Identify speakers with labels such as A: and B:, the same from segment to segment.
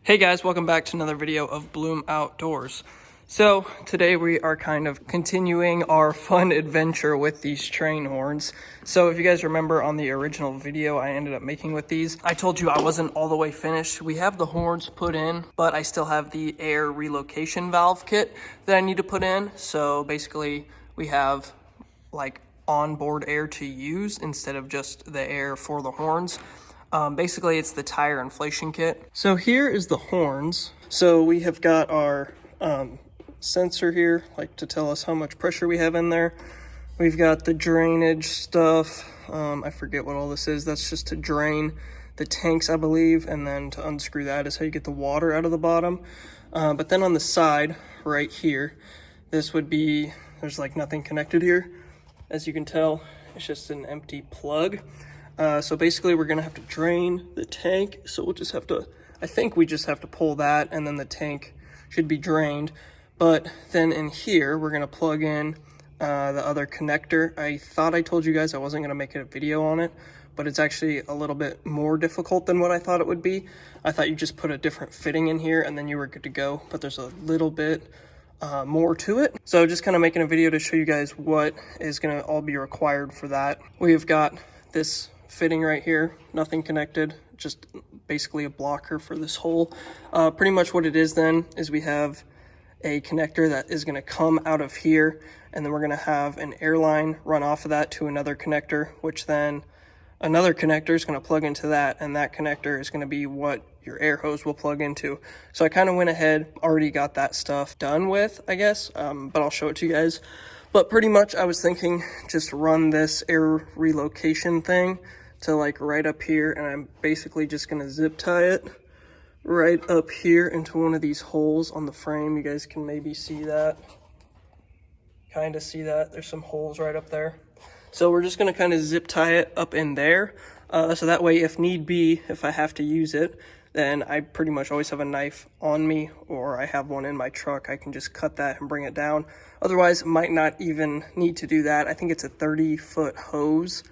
A: Hey guys, welcome back to another video of Bloom Outdoors. So today we are kind of continuing our fun adventure with these train horns. So if you guys remember on the original video I ended up making with these, I told you I wasn't all the way finished. We have the horns put in, but I still have the air relocation valve kit that I need to put in. So basically we have like onboard air to use instead of just the air for the horns. Basically, it's the tire inflation kit. So here is the horns. So we have got our sensor here, like to tell us how much pressure we have in there. We've got the drainage stuff. I forget what all this is. That's just to drain the tanks, I believe. And then to unscrew that is how you get the water out of the bottom. But then on the side right here, this would be, there's like nothing connected here. As you can tell, it's just an empty plug. So basically we're gonna have to drain the tank. So we'll just have to, I think we just have to pull that and then the tank should be drained. But then in here, we're gonna plug in the other connector. I thought I told you guys I wasn't gonna make a video on it, but it's actually a little bit more difficult than what I thought it would be. I thought you just put a different fitting in here and then you were good to go, but there's a little bit more to it. So just kind of making a video to show you guys what is gonna all be required for that. We've got this fitting right here, nothing connected, just basically a blocker for this hole. Pretty much what it is then is we have a connector that is going to come out of here, and then we're going to have an air line run off of that to another connector, which then another connector is going to plug into that, and that connector is going to be what your air hose will plug into. So I kind of went ahead, already got that stuff done with, I guess, but I'll show it to you guys. But pretty much I was thinking just run this air relocation thing to like right up here, and I'm basically just gonna zip tie it right up here into one of these holes on the frame. You guys can maybe see that, kind of see that. There's some holes right up there. So we're just gonna kind of zip tie it up in there. So that way, if need be, if I have to use it, then I pretty much always have a knife on me, or I have one in my truck. I can just cut that and bring it down. Otherwise, might not even need to do that. I think it's a 30-foot hose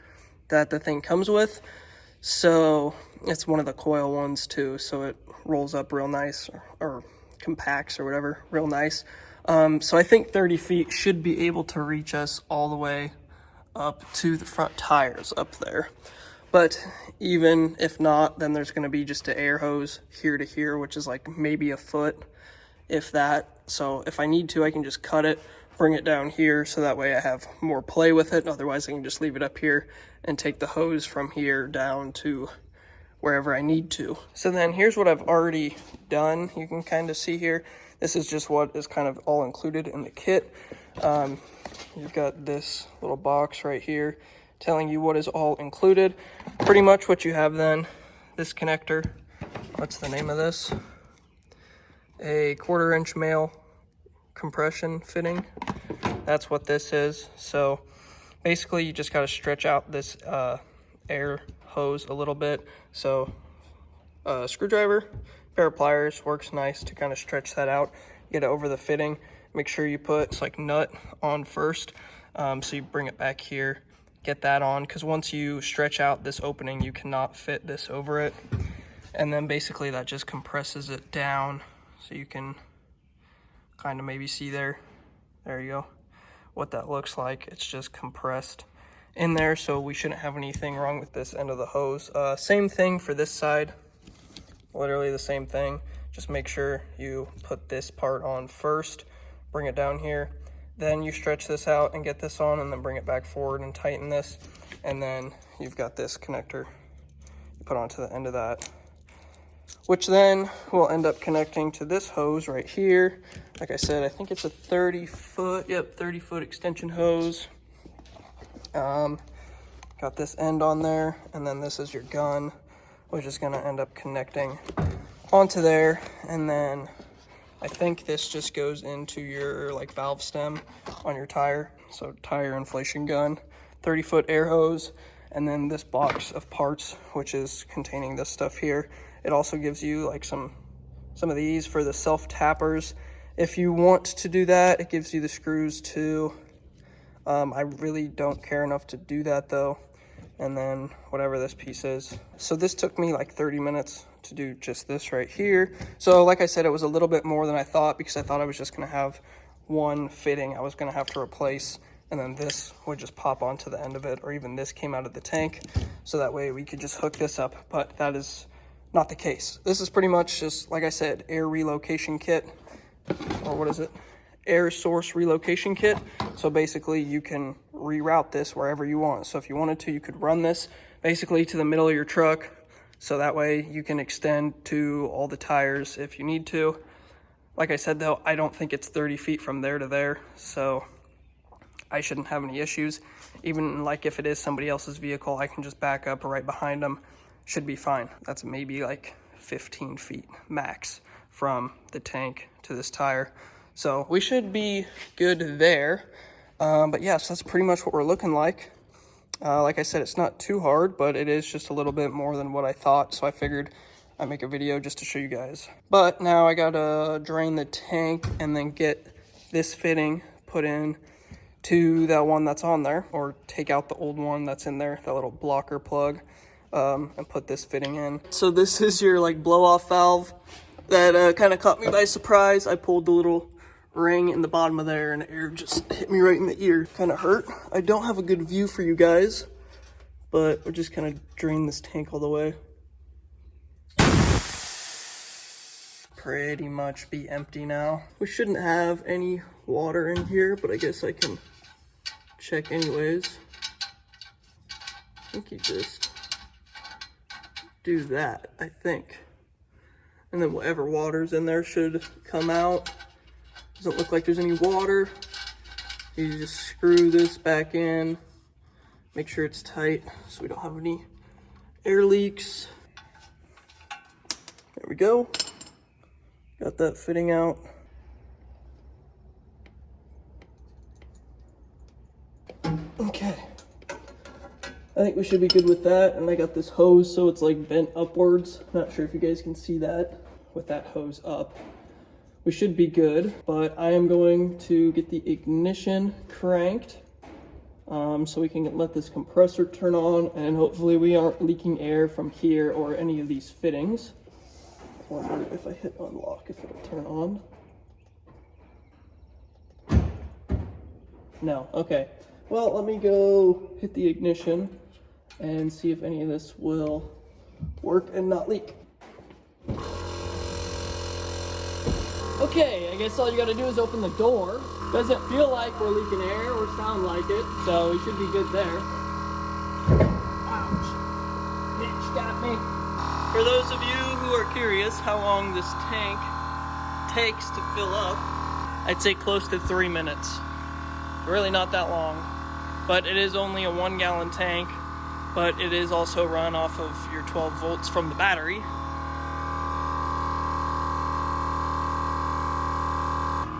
A: that the thing comes with. So it's one of the coil ones too. So it rolls up real nice, or compacts or whatever, real nice. So I think 30 feet should be able to reach us all the way up to the front tires up there. But even if not, then there's going to be just an air hose here to here, which is like maybe a foot, if that. So if I need to, I can just cut it, bring it down here, so that way I have more play with it. Otherwise, I can just leave it up here and take the hose from here down to wherever I need to. So then here's what I've already done. You can kind of see here. This is just what is kind of all included in the kit. You've got this little box right here telling you what is all included. Pretty much what you have then, this connector, what's the name of this? A 1/4-inch male compression fitting. That's what this is. So basically you just got to stretch out this air hose a little bit. So screwdriver, pair of pliers works nice to kind of stretch that out, get it over the fitting. Make sure you put this like nut on first. So you bring it back here, get that on, because once you stretch out this opening, you cannot fit this over it. And then basically that just compresses it down, so you can kind of maybe see there you go, what that looks like. It's just compressed in there, so we shouldn't have anything wrong with this end of the hose. Same thing for this side, literally the same thing. Just make sure you put this part on first, bring it down here, then you stretch this out and get this on, and then bring it back forward and tighten this, and then you've got this connector you put onto the end of that, which then will end up connecting to this hose right here. Like I said, I think it's a 30-foot, yep, 30-foot extension hose. Got this end on there, and then this is your gun, which is gonna end up connecting onto there, and then I think this just goes into your like valve stem on your tire. So tire inflation gun, 30-foot air hose, and then this box of parts, which is containing this stuff here. It also gives you like some of these for the self tappers. If you want to do that, it gives you the screws too. I really don't care enough to do that though. and then whatever this piece is. So this took me like 30 minutes to do just this right here. So like I said, it was a little bit more than I thought, because I thought I was just gonna have one fitting I was gonna have to replace, and then this would just pop onto the end of it, or even this came out of the tank, so that way we could just hook this up. But that is not the case. This is pretty much just, like I said, air relocation kit, or what is it? Air source relocation kit. So basically you can reroute this wherever you want. So if you wanted to, you could run this basically to the middle of your truck, so that way you can extend to all the tires if you need to. Like I said though, I don't think it's 30 feet from there to there, so I shouldn't have any issues. Even like if it is somebody else's vehicle, I can just back up right behind them. Should be fine. That's maybe like 15 feet max from the tank to this tire. So we should be good there. But yes, that's pretty much what we're looking like. Like I said, it's not too hard, but it is just a little bit more than what I thought. So I figured I'd make a video just to show you guys. But now I gotta drain the tank and then get this fitting put in to that one that's on there, or take out the old one that's in there, that little blocker plug, and put this fitting in. So this is your like blow off valve that kind of caught me by surprise. I pulled the little ring in the bottom of there and air just hit me right in the ear. Kind of hurt. I don't have a good view for you guys, but we're just kind of drain this tank all the way. Pretty much be empty now. We shouldn't have any water in here, but I guess I can check anyways. I think you just do that, I think. And then whatever water's in there should come out. Doesn't look like there's any water. You just screw this back in. Make sure it's tight so we don't have any air leaks. There we go. Got that fitting out. Okay. I think we should be good with that. And I got this hose so it's like bent upwards. Not sure if you guys can see that with that hose up. We should be good, but I am going to get the ignition cranked so we can let this compressor turn on, and hopefully we aren't leaking air from here or any of these fittings. I wonder if I hit unlock, if it'll turn on. No, okay. Well, let me go hit the ignition and see if any of this will work and not leak. Okay, I guess all you gotta do is open the door. Doesn't feel like we're leaking air or sound like it, so we should be good there. Ouch. Hitch got me. For those of you who are curious how long this tank takes to fill up, I'd say close to 3 minutes. Really not that long, but it is only a 1 gallon tank, but it is also run off of your 12 volts from the battery.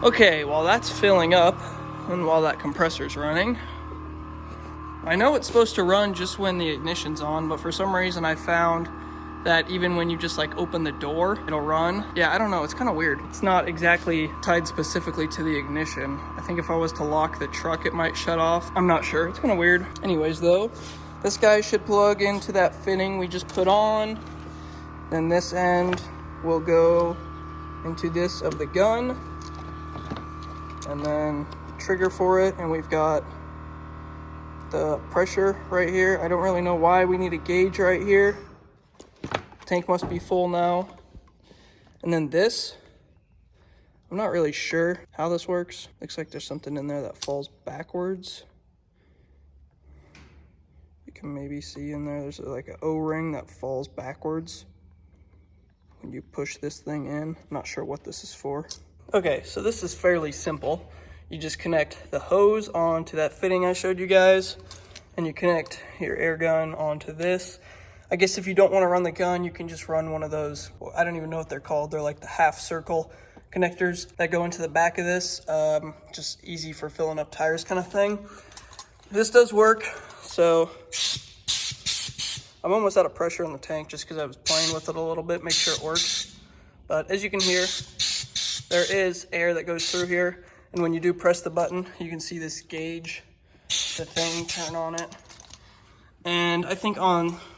A: Okay, while that's filling up and while that compressor's running, I know it's supposed to run just when the ignition's on, but for some reason I found that even when you just like open the door, it'll run. Yeah, I don't know, it's kind of weird. It's not exactly tied specifically to the ignition. I think if I was to lock the truck, it might shut off. I'm not sure, it's kind of weird. Anyways though, this guy should plug into that fitting we just put on. Then this end will go into this of the gun. And then trigger for it, and we've got the pressure right here. I don't really know why we need a gauge right here. Tank must be full now. And then this, I'm not really sure how this works. Looks like there's something in there that falls backwards. You can maybe see in there, there's like an O-ring that falls backwards when you push this thing in. I'm not sure what this is for. Okay, so this is fairly simple. You just connect the hose onto that fitting I showed you guys, and you connect your air gun onto this. I guess if you don't want to run the gun, you can just run one of those, well, I don't even know what they're called. They're like the half circle connectors that go into the back of this. Just easy for filling up tires kind of thing. This does work, so I'm almost out of pressure in the tank just because I was playing with it a little bit, make sure it works. But as you can hear, there is air that goes through here, and when you do press the button, you can see this gauge, the thing turn on it. And I think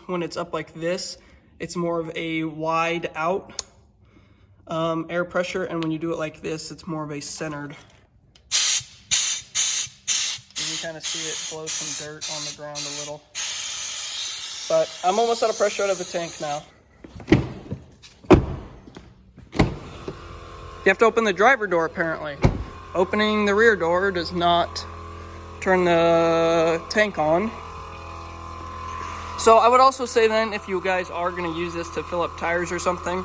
A: when it's up like this, it's more of a wide out air pressure, and when you do it like this, it's more of a centered. You can kind of see it blow some dirt on the ground a little. But I'm almost out of pressure out of the tank now. You have to open the driver door apparently. Opening the rear door does not turn the tank on. So I would also say then, if you guys are going to use this to fill up tires or something,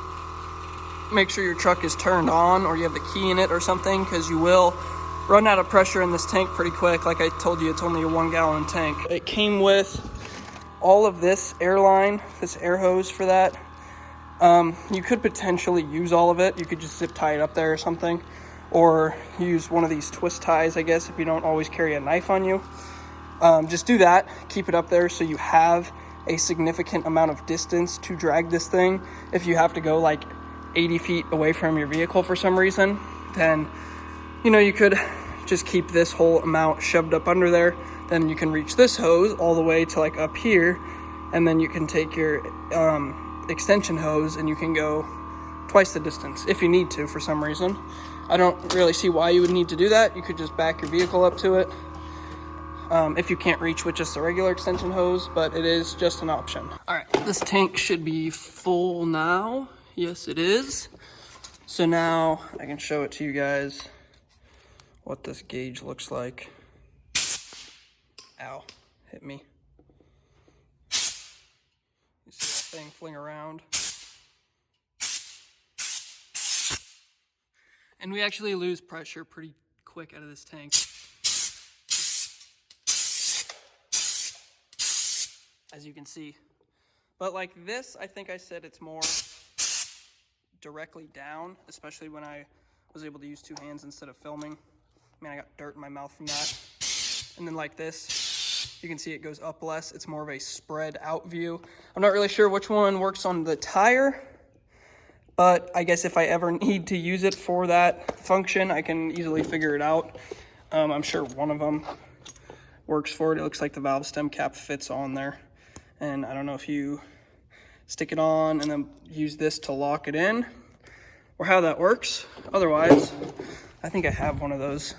A: make sure your truck is turned on or you have the key in it or something, because you will run out of pressure in this tank pretty quick. Like I told you, it's only a 1 gallon tank. It came with all of this air line, this air hose for that. You could potentially use all of it. You could just zip tie it up there or something, or use one of these twist ties, I guess, if you don't always carry a knife on you. Just do that, keep it up there so you have a significant amount of distance to drag this thing. If you have to go like 80 feet away from your vehicle for some reason, then, you know, you could just keep this whole amount shoved up under there. Then you can reach this hose all the way to like up here, and then you can take your extension hose and you can go twice the distance if you need to for some reason. I don't really see why you would need to do that. You could just back your vehicle up to it if you can't reach with just a regular extension hose, but it is just an option. All right, this tank should be full now. Yes, it is. So now I can show it to you guys what this gauge looks like. Ow, hit me. You see that thing fling around? And we actually lose pressure pretty quick out of this tank, as you can see. But like this, I think I said it's more directly down, especially when I was able to use 2 hands instead of filming. Man, I got dirt in my mouth from that. And then like this, you can see it goes up less. It's more of a spread out view. I'm not really sure which one works on the tire, but I guess if I ever need to use it for that function, I can easily figure it out. I'm sure one of them works for it. It looks like the valve stem cap fits on there. And I don't know if you stick it on and then use this to lock it in or how that works. Otherwise, I think I have one of those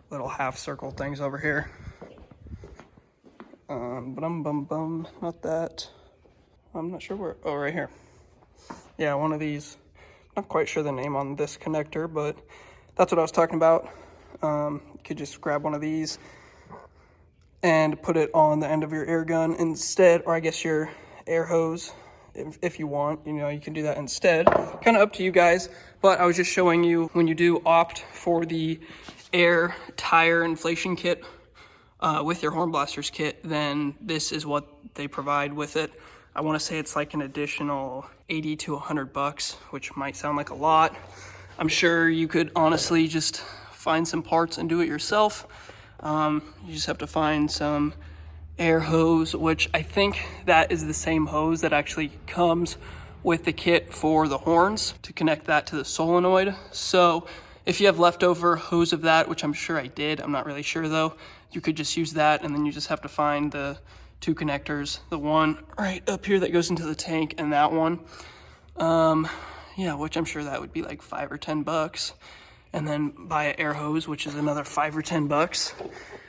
A: little half circle things over here. Not that. I'm not sure where. Oh, right here. Yeah, one of these. Not quite sure the name on this connector, but that's what I was talking about. You could just grab one of these and put it on the end of your air gun instead, or I guess your air hose, if you want. You know, you can do that instead. Kind of up to you guys, but I was just showing you when you do opt for the air tire inflation kit with your Horn Blasters kit, then this is what they provide with it. I want to say it's like an additional 80 to 100 bucks, which might sound like a lot. I'm sure you could honestly just find some parts and do it yourself. You just have to find some air hose, which I think that is the same hose that actually comes with the kit for the horns to connect that to the solenoid. So if you have leftover hose of that, which I'm sure I did, I'm not really sure though, you could just use that, and then you just have to find the 2 connectors, the one right up here that goes into the tank and that one. Yeah, which I'm sure that would be like 5 or 10 bucks. And then buy an air hose, which is another 5 or 10 bucks.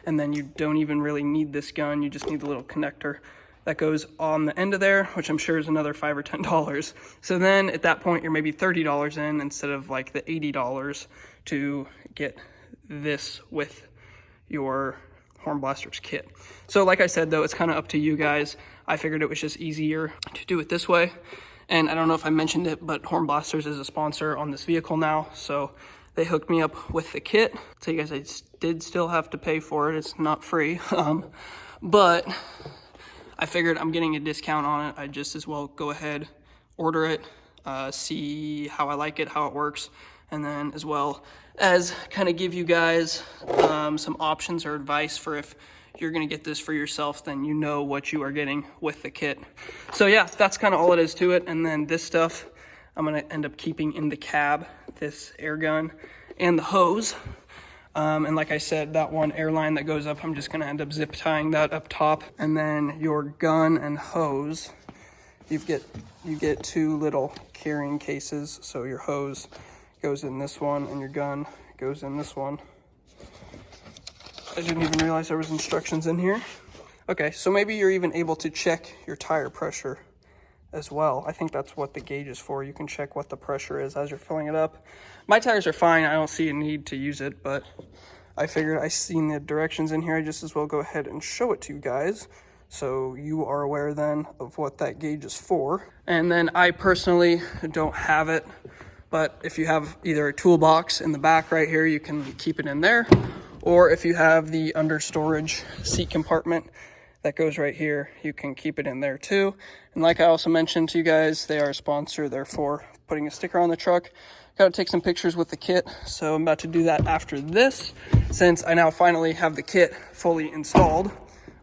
A: And then you don't even really need this gun. You just need the little connector that goes on the end of there, which I'm sure is another $5 or $10. So then at that point, you're maybe $30 in instead of like the $80 to get this with your Horn Blasters kit. So like I said, though, it's kind of up to you guys. I figured it was just easier to do it this way. And I don't know if I mentioned it, but Horn Blasters is a sponsor on this vehicle now. So they hooked me up with the kit. So you guys, I did still have to pay for it. It's not free. But I figured I'm getting a discount on it. I just as well go ahead, order it, see how I like it, how it works. And then as well as kind of give you guys some options or advice for if you're gonna get this for yourself, then you know what you are getting with the kit. So yeah, that's kind of all it is to it. And then this stuff I'm gonna end up keeping in the cab, this air gun and the hose. And like I said, that one airline that goes up, I'm just gonna end up zip tying that up top. And then your gun and hose, you get two little carrying cases. So your hose goes in this one and your gun goes in this one. I didn't even realize there was instructions in here. Okay, so maybe you're even able to check your tire pressure as well. I think that's what the gauge is for. You can check what the pressure is as you're filling it up. My tires are fine. I don't see a need to use it, but I figured I seen the directions in here. I just as well go ahead and show it to you guys, so you are aware then of what that gauge is for. And then I personally don't have it, but if you have either a toolbox in the back right here, you can keep it in there. Or if you have the under storage seat compartment that goes right here, you can keep it in there too. And like I also mentioned to you guys, they are a sponsor, therefore putting a sticker on the truck. Got to take some pictures with the kit, so I'm about to do that after this, since I now finally have the kit fully installed.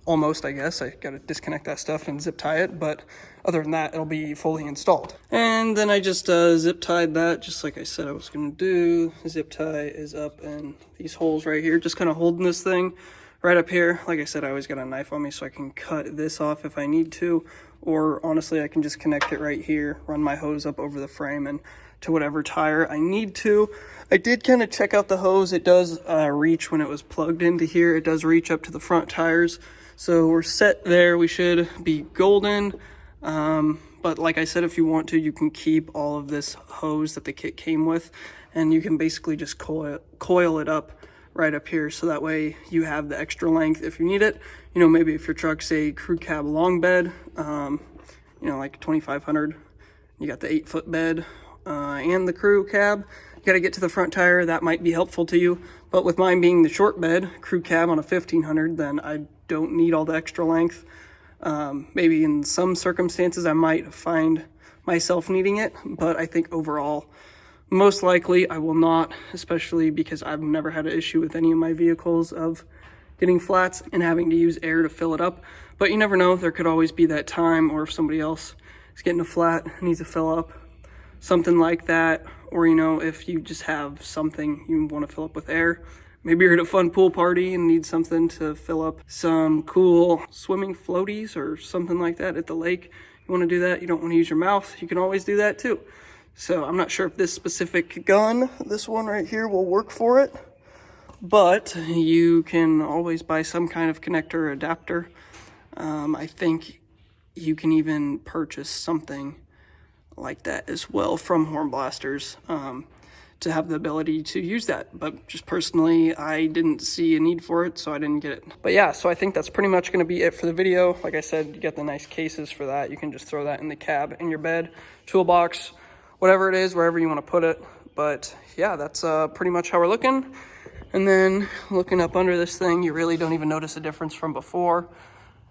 A: Almost, I guess. I got to disconnect that stuff and zip tie it, but other than that, it'll be fully installed. And then I just zip tied that, just like I said I was going to do. Zip tie is up in these holes right here, just kind of holding this thing right up here. Like I said, I always got a knife on me, so I can cut this off if I need to, or honestly, I can just connect it right here, run my hose up over the frame and to whatever tire I need to. I did kind of check out the hose. It does reach when it was plugged into here. It does reach up to the front tires. So we're set there. We should be golden. But like I said, if you want to, you can keep all of this hose that the kit came with, and you can basically just coil it up right up here. So that way you have the extra length if you need it. You know, maybe if your truck's a crew cab long bed, you know, like 2500, you got the 8-foot bed and the crew cab, you got to get to the front tire. That might be helpful to you. But with mine being the short bed crew cab on a 1500, then I don't need all the extra length. Maybe in some circumstances I might find myself needing it, but I think overall, most likely I will not, especially because I've never had an issue with any of my vehicles of getting flats and having to use air to fill it up. But you never know, there could always be that time, or if somebody else is getting a flat and needs to fill up, something like that. Or, you know, if you just have something you want to fill up with air. Maybe you're at a fun pool party and need something to fill up some cool swimming floaties or something like that at the lake. You want to do that, you don't want to use your mouth, you can always do that too. So I'm not sure if this specific gun, this one right here, will work for it, but you can always buy some kind of connector or adapter. I think you can even purchase something like that as well from Horn Blasters to have the ability to use that. But just personally, I didn't see a need for it, so I didn't get it. But yeah, so I think that's pretty much going to be it for the video. Like I said, you get the nice cases for that. You can just throw that in the cab, in your bed, toolbox, whatever it is, wherever you want to put it. But yeah, that's pretty much how we're looking. And then looking up under this thing, you really don't even notice a difference from before.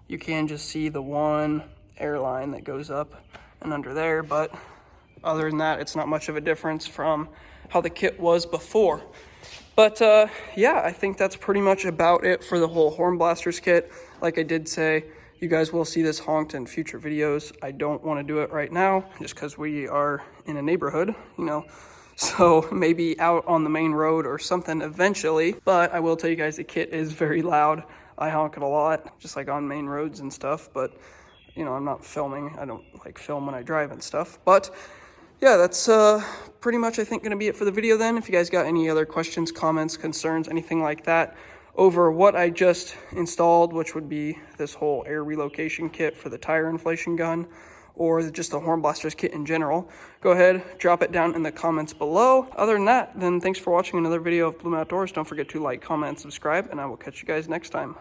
A: You can just see the one airline that goes up and under there, but other than that, it's not much of a difference from how the kit was before. But yeah, I think that's pretty much about it for the whole Horn Blasters kit. Like I did say, you guys will see this honked in future videos. I don't want to do it right now just because we are in a neighborhood, you know, so maybe out on the main road or something eventually. But I will tell you guys, the kit is very loud. I honk it a lot, just like on main roads and stuff, but you know, I'm not filming. I don't like film when I drive and stuff. But yeah, that's pretty much, I think, going to be it for the video then. If you guys got any other questions, comments, concerns, anything like that over what I just installed, which would be this whole air relocation kit for the tire inflation gun, or just the Horn Blasters kit in general, go ahead, drop it down in the comments below. Other than that, then thanks for watching another video of Bloom Outdoors. Don't forget to like, comment, and subscribe, and I will catch you guys next time.